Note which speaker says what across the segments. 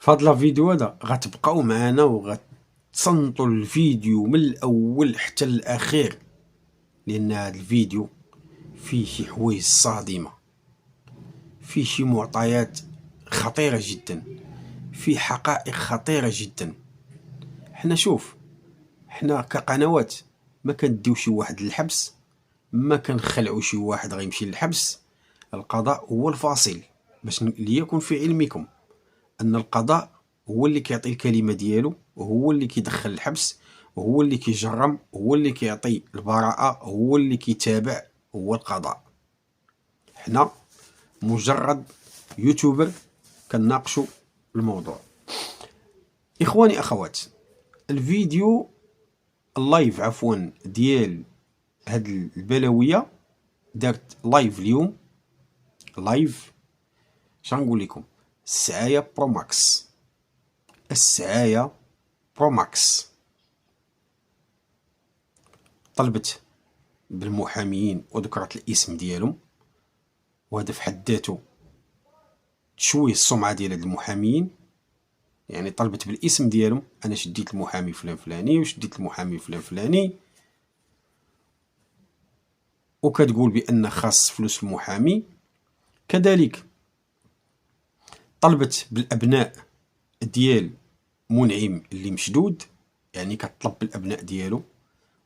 Speaker 1: فهاد لا فيديو هذا غتبقاو معانا وغتصنتوا الفيديو من الاول حتى الاخير، لان هاد الفيديو فيه شي حوايج صادمه، فيه شي معطيات خطيره جدا، فيه حقائق خطيره جدا. حنا كقنوات ما كنديو شي واحد للحبس، ما كنخلعوا شي واحد غيمشي للحبس. القضاء هو الفاصل، باش ليكن في علمكم ان القضاء هو اللي كيعطي الكلمه ديالو، وهو اللي كيدخل الحبس، وهو اللي كيجرم، هو اللي كيعطي البراءه، هو اللي كيتابع، هو القضاء. حنا مجرد يوتيوبر كنناقشوا الموضوع. اخواني اخوات، الفيديو اللايف عفوا ديال هاد البلاويه دارت لايف اليوم. لايف شنقول لكم، السعايه برو ماكس، السعايه برو ماكس طلبت بالمحاميين وذكرت الاسم ديالهم، وهذا في حد ذاته تشويه السمعه ديال هاد المحاميين. يعني طلبت بالاسم ديالهم، انا شديت المحامي فلان فلاني وشديت المحامي فلان فلاني، وكتقول بان خاص فلوس المحامي. كذلك طلبت بالابناء ديال منعم اللي مشدود، يعني كتطلب بالابناء ديالو،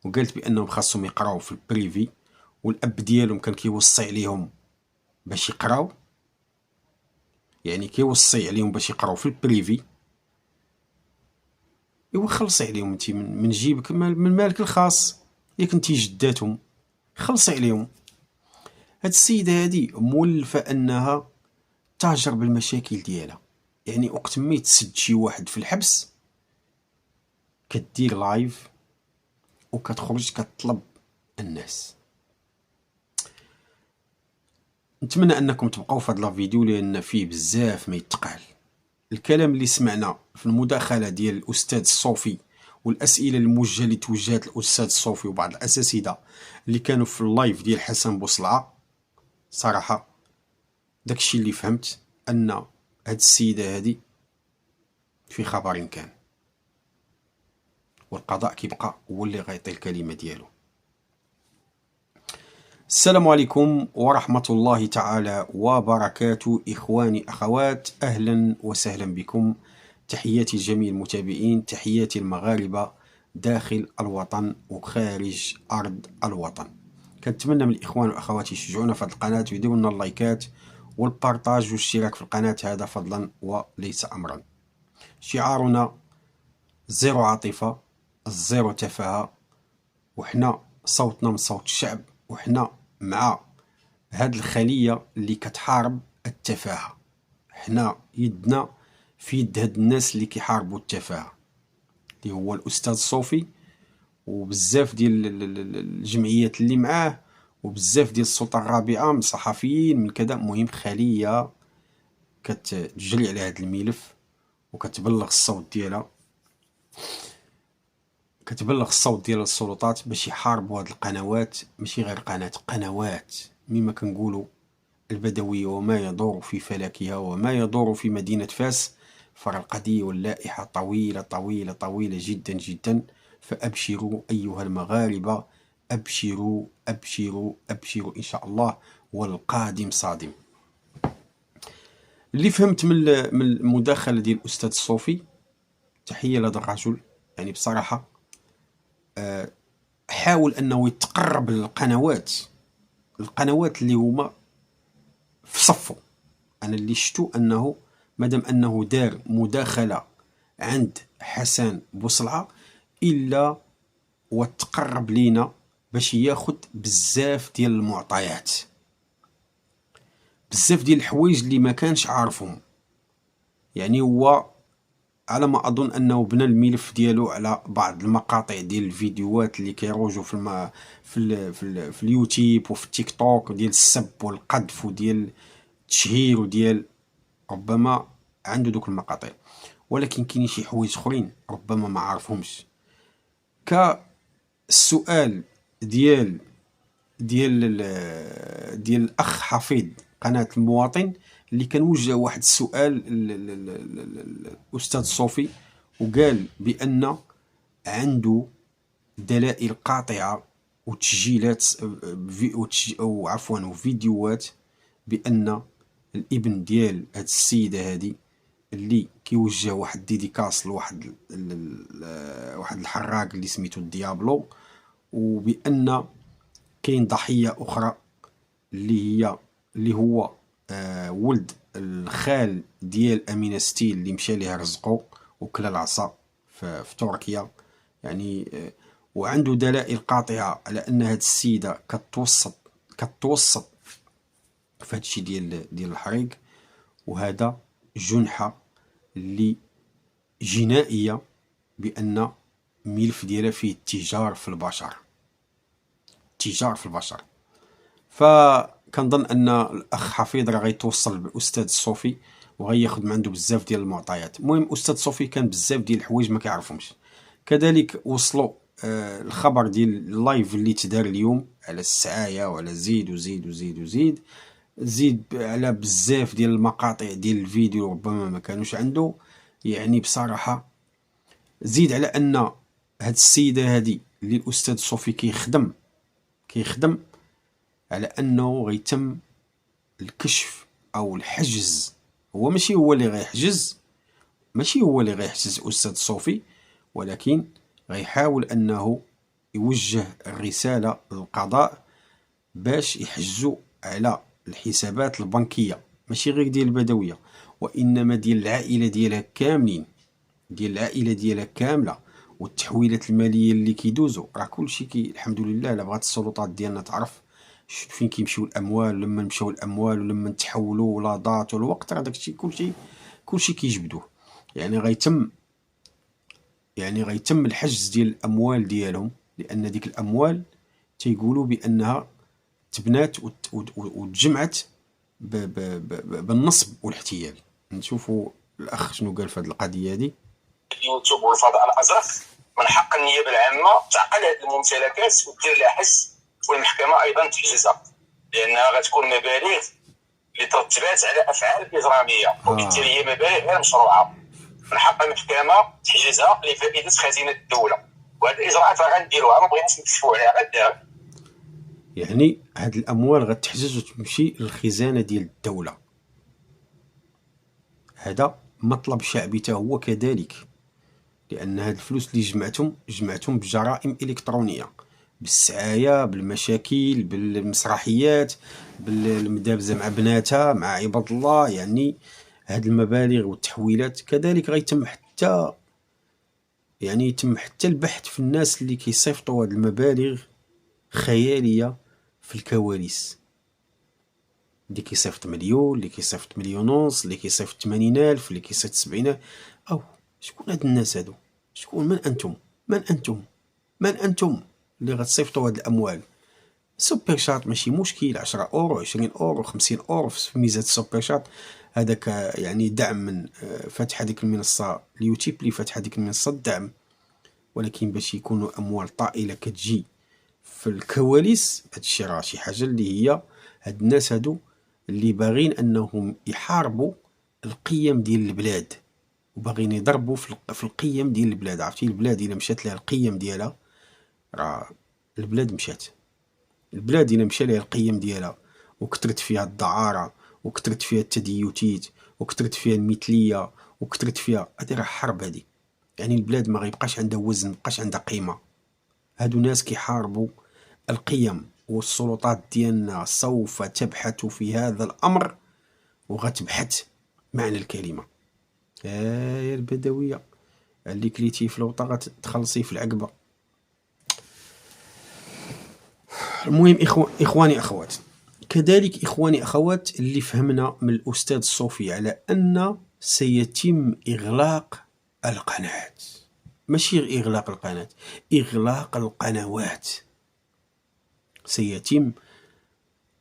Speaker 1: وقالت بانهم خاصهم يقراو في البريفي، والاب ديالهم كان كيوصي عليهم باش يقراو، يعني كيوصي عليهم باش يقراو في البريفي. ايوا خلصي عليهم انت من جيبك، من مالك الخاص، ياك انت جداتهم خلصي عليهم. هاد السيده هادي مولفه انها تاجر بالمشاكل ديالها، يعني وقت ما يتسد شي واحد في الحبس كدير لايف وكتخرج كتطلب الناس. نتمنى انكم تبقاو في هاد لا فيديو لان فيه بزاف ما يتقال. الكلام اللي سمعنا في المداخله ديال الاستاذ الصوفي والاسئله الموجهه اللي توجهت للاستاذ الصوفي وبعض الاساتذه اللي كانوا في اللايف ديال حسن بوصلعه، صراحه داكشي اللي فهمت ان هاد السيده هادي في خبر كان، والقضاء كيبقى هو اللي غيعطي الكلمه ديالو. السلام عليكم ورحمة الله تعالى وبركاته. إخواني أخوات، أهلا وسهلا بكم. تحياتي لجميع المتابعين، تحياتي المغاربة داخل الوطن وخارج أرض الوطن. كنتمنى من الإخوان والأخوات يشجعونا في هذه القناة ويديروا لنا اللايكات والبارطاج والاشتراك في القناة، هذا فضلا وليس أمرا. شعارنا زيرو عاطفة، زيرو تفاهة، وحنا صوتنا من صوت الشعب، وحنا مع هاد الخلية اللي كتحارب التفاهة. حنا يدنا في يد هاد الناس اللي كيحاربوا التفاهة، اللي هو الأستاذ صوفي وبزاف ديال الجمعيات اللي معاه، وبزاف ديال السلطة الرابعة من صحفيين من كذا. مهم خلية كتجري على هاد الملف وكتبلغ الصوت ديالها، كتبلغ الصوت ديال السلطات باش يحاربوا هاد القنوات. ماشي غير قنوات مما كنقولوا البدوية وما يدور في فلكها وما يدور في مدينة فاس. فالقضية واللائحة طويلة طويلة طويلة جدا جدا. فأبشروا أيها المغاربة، أبشروا أبشروا أبشروا إن شاء الله، والقادم صادم. اللي فهمت من المداخلة ديال الأستاذ الصوفي، تحية لهذا الرجل، يعني بصراحة حاول أنه يتقرب للقنوات اللي هما في صفه. أنا اللي شفتو أنه مادام أنه دار مداخلة عند حسن بوصلعة إلا وتقرب لينا باش ياخد بزاف ديال المعطيات، بزاف ديال الحوايج اللي ما كانش عارفهم. يعني هو على ما اظن انه بنى الملف ديالو على بعض المقاطع ديال الفيديوهات اللي كيروجوا في اليوتيوب وفي التيك توك ديال السب والقذف وديال التشهير وديال، ربما عنده دوك المقاطع، ولكن كاين شي حوايج اخرين ربما ما عارفهمش. كالسؤال ديال الاخ حفيظ قناة المواطن، اللي كان وجه واحد السؤال الأستاذ صوفي، وقال بأن عنده دلائل قاطعة وتسجيلات أو عفوا وفيديوهات بأن الابن ديال هاد السيدة هادي اللي كيوجه واحد ديديكاس لواحد واحد الحراق اللي سميتو ديابلو، وبأن كاين ضحية أخرى اللي هو ولد الخال ديال أمينة ستيل اللي مشى ليه رزقو وكلا العصا في تركيا يعني. وعنده دلائل قاطعة على أن هاد السيدة كتوسط في هادشي ديال الحريق، وهذا جنحة اللي جنائية بأن ملف ديالها فيه التجار في البشر. فكنظن ان الاخ حفيظ راه غيتوصل بالاستاذ الصوفي وغياخذ من عنده بزاف ديال المعطيات. المهم الاستاذ الصوفي كان بزاف ديال الحوايج ما كيعرفهمش. كذلك وصلوا الخبر ديال اللايف اللي تدار اليوم على السعايه وعلى زيد على بزاف ديال المقاطع ديال الفيديو ربما ما كانوش عنده. يعني بصراحه زيد على ان هاد السيده هادي اللي الاستاذ الصوفي كيخدم على انه غيتم الكشف او الحجز. هو ماشي هو اللي غيحجز الاستاذ الصوفي، ولكن غيحاول انه يوجه الرساله للقضاء باش يحجزوا على الحسابات البنكيه، ماشي غير ديال البدويه وانما ديال العائله ديالها كاملين، كامله، والتحويلات الماليه اللي كيدوزوا. راه كلشي الحمد لله لا بغات السلطات ديالنا تعرف فين كيمشيو الاموال، لما مشاو الاموال ولما تحولوا ولا ضاعت الوقت، راه داكشي كلشي كيجبدوه. يعني غيتم الحجز ديال الاموال ديالهم، لان ديك الاموال تيقولوا بانها تبنات وتجمعت بالنصب والاحتيال. نشوفوا الاخ شنو قال في هذه القضيه هذه.
Speaker 2: اليوتيوب والفضاء الازرق من حق النيابه العامه تعقل هذه الممتلكات ودير لها حس، والمحكمه ايضا تحجزها، لانها غتكون مبالغ اللي ترتبات على افعال اجراميه وبالتالي هي مبالغ غير مشروعه. من حق المحكمه تحجزها لفائده خزينه الدوله، وهذه الاجراءات راه غنديروها، ما بغيناش نكشفوا عليها غدار.
Speaker 1: يعني هاد الاموال غتحجز وتمشي للخزانه ديال الدوله. هذا مطلب شعبي تا هو كذلك، لان هاد الفلوس اللي جمعتهم بجرائم الكترونيه، بالسعايه، بالمشاكل، بالمسرحيات، بالمدابزه مع بناتها، مع عباد الله. يعني هاد المبالغ والتحويلات كذلك غيتم حتى البحث في الناس اللي كيصيفطوا هاد المبالغ خياليه في الكواليس، اللي كيصيفط مليون، اللي كيصيفط مليون ونص، اللي كيصيفط 80,000، اللي كيصيفط 70,000. او شكون هاد الناس هادو؟ شكون؟ من انتم اللي غتصيفطوا هاد الاموال؟ سوبر شات ماشي مشكل، 10 اورو 20 اورو 50 اورو في ميزه السوبر شات. هذاك يعني دعم من فتح هذيك المنصه اليوتيوب اللي فتح هذيك المنصه الدعم، ولكن باش يكونوا اموال طائله كتجي في الكواليس، هادشي راه شي حاجه اللي هي هاد الناس هادو اللي باغين انهم يحاربوا القيم ديال البلاد، وباغيين يضربوا في القيم ديال البلاد. عرفتي البلاد الا مشات لها القيم ديالها راه البلاد مشات. البلاد الا مشى لها القيم ديالها وكثرت فيها الدعاره وكثرت فيها التديوتيت وكثرت فيها المثليه وكثرت فيها، هذه راه حرب. هذه يعني البلاد ما غيبقاش عندها وزن، ما بقاش عندها قيمه. هادو ناس كيحاربوا القيم، والسلطات ديالنا سوف تبحث في هذا الامر وغتبحث معنى الكلمه. يا البدويه اللي كليتي في الوطا غتخلصي في العقبه. المهم إخواني أخوات، كذلك إخواني أخوات اللي فهمنا من الأستاذ الصوفي على أن سيتم إغلاق القناة، ماشي إغلاق القناة، إغلاق القنوات سيتم.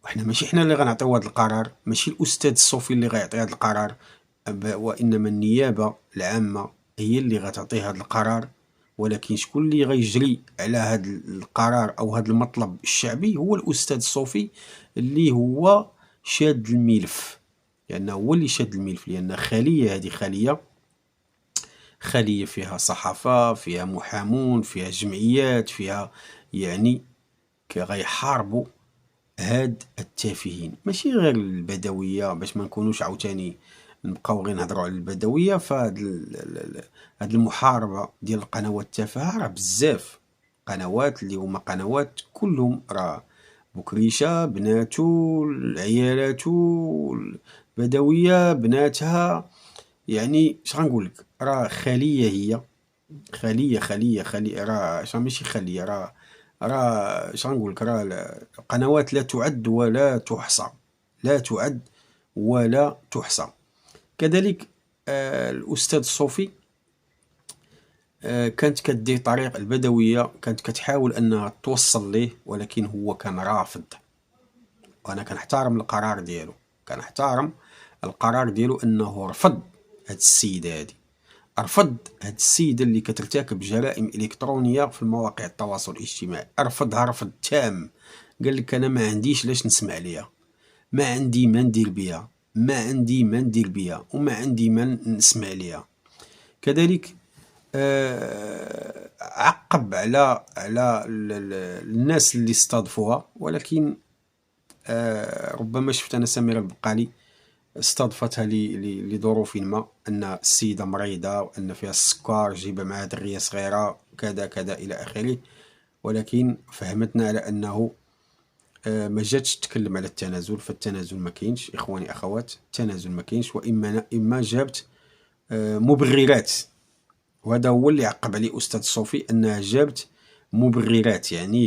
Speaker 1: وإحنا ماشي إحنا اللي غنعطيو هذا القرار، ماشي الأستاذ الصوفي اللي غيعطي هذا القرار، وإنما النيابة العامة هي اللي غتعطي هذا القرار. ولكن شكون اللي غيجري على هذا القرار او هذا المطلب الشعبي؟ هو الاستاذ الصوفي اللي هو شاد الملف. لأنه هو اللي شاد الملف، لأن خلية هذه خلية فيها صحافة، فيها محامون، فيها جمعيات، فيها يعني غيحاربوا هاد التافهين، ماشي غير البدوية. باش ما نكونوش عاوتاني نبقاو غير نهضروا على البدوية، فهاد هاد المحاربة ديال القنوات التافهة راه بزاف قنوات اللي هما قنوات كلهم راه بكريشة بناتو عيالاتو، البدوية بناتها، يعني اش غنقولك، راه خلية، هي خلية راه ماشي خلية، راه اش غنقولك، راه قنوات لا تعد ولا تحصى، لا تعد ولا تحصى. كذلك الأستاذ صوفي كانت كدير طريق البدوية، كانت كتحاول أنها توصل ليه، ولكن هو كان رافض. وأنا كنحترم القرار ديالو، أنه رفض هاد السيدة هادي، رفض هاد السيدة اللي كترتكب جرائم إلكترونية في المواقع التواصل الاجتماعي، رفضها رفض تام. قال لك أنا ما عنديش لاش نسمع ليها، ما عندي ما ندير بها، وما عندي ما نسمع ليها. كذلك عقب على الناس اللي استضفوها، ولكن ربما شفت أنا سميرة البقالي استضفتها لظروف ما، أن السيدة مريضة وأن فيها السكر، جيبها معها درية صغيرة كذا كذا إلى آخره، ولكن فهمتنا على أنه ما جاتش تتكلم على التنازل، فالتنازل ما كاينش إخواني أخوات، التنازل ما كاينش، وإما جابت مبررات، وهذا هو اللي عقب عليه أستاذ صوفي، أنها جابت مبررات، يعني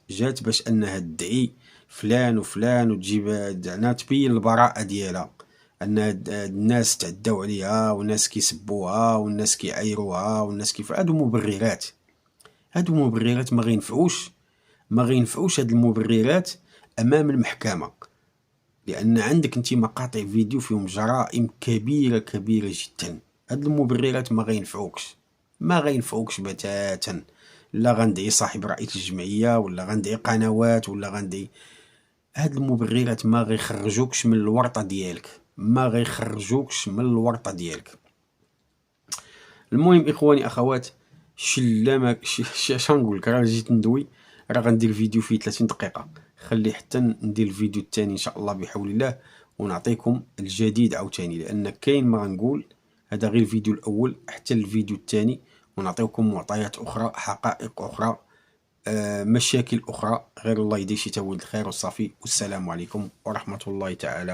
Speaker 1: جات باش أنها تدعي فلان وفلان وتجيب أنها تبين البراءة ديالها، أن الناس تعداو عليها والناس كيسبوها والناس كيعايروها والناس هادو مبررات ما غينفعوش هاد المبررات أمام المحكمة، لأن عندك انت مقاطع فيديو فيهم جرائم كبيرة جدا. هاد المبررات ما غينفعوكش بتاتا، لا غندعي صاحب رئيس الجمعية ولا غندعي قنوات ولا غندعي، هاد المبررات ما غيخرجوكش من الورطة ديالك، المهم إخواني أخوات، شنقولك، راه جيت ندوي، راه غندير فيديو فيه 30 دقيقة، خلي حتى ندير الفيديو الثاني إن شاء الله بحول الله، ونعطيكم الجديد عاوتاني، لأن كاين ما غنقول، هذا غير الفيديو الأول، حتى الفيديو الثاني، ونعطيكم معطيات أخرى، حقائق أخرى، مشاكل أخرى، غير الله يدير شي تولد الخير والصافي. والسلام عليكم ورحمة الله تعالى.